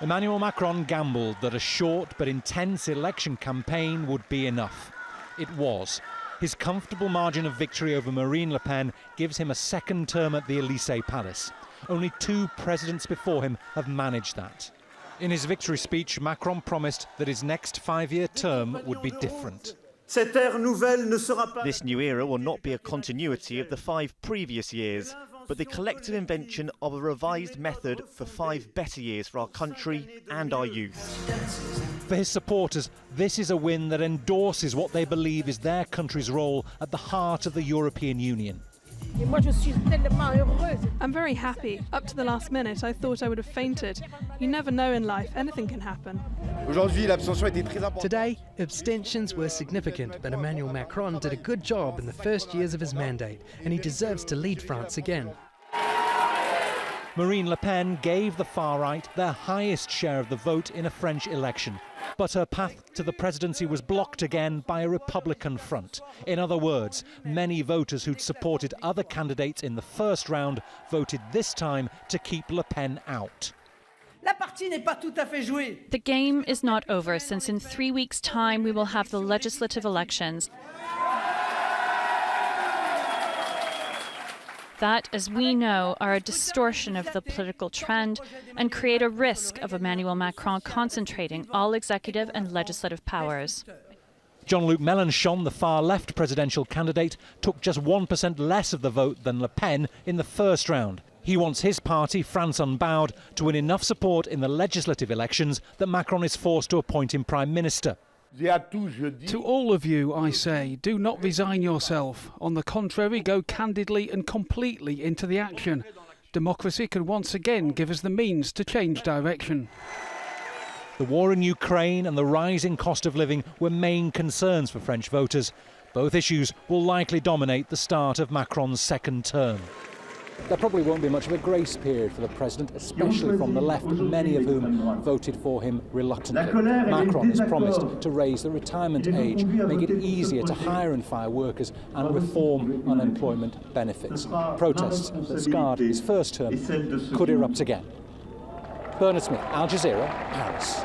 Emmanuel Macron gambled that a short but intense election campaign would be enough. It was. His comfortable margin of victory over Marine Le Pen gives him a second term at the Élysée Palace. Only 2 presidents before him have managed that. In his victory speech, Macron promised that his next 5-year term would be different. This new era will not be a continuity of the 5 previous years, but the collective invention of a revised method for 5 better years for our country and our youth. For his supporters, this is a win that endorses what they believe is their country's role at the heart of the European Union. I'm very happy. Up to the last minute, I thought I would have fainted. You never know in life, anything can happen. Today, abstentions were significant, but Emmanuel Macron did a good job in the first years of his mandate, and he deserves to lead France again. Marine Le Pen gave the far right their highest share of the vote in a French election. But her path to the presidency was blocked again by a Republican front. In other words, many voters who'd supported other candidates in the first round voted this time to keep Le Pen out. The game is not over, since in 3 weeks' time we will have the legislative elections. That, as we know, are a distortion of the political trend and create a risk of Emmanuel Macron concentrating all executive and legislative powers. Jean-Luc Mélenchon, the far-left presidential candidate, took just 1% less of the vote than Le Pen in the first round. He wants his party, France Unbowed, to win enough support in the legislative elections that Macron is forced to appoint him Prime Minister. To all of you, I say, do not resign yourself. On the contrary, go candidly and completely into the action. Democracy can once again give us the means to change direction. The war in Ukraine and the rising cost of living were main concerns for French voters. Both issues will likely dominate the start of Macron's second term. There probably won't be much of a grace period for the president, especially from the left, many of whom voted for him reluctantly. Macron has promised to raise the retirement age, make it easier to hire and fire workers, and reform unemployment benefits. Protests that scarred his first term could erupt again. Bernard Smith, Al Jazeera, Paris.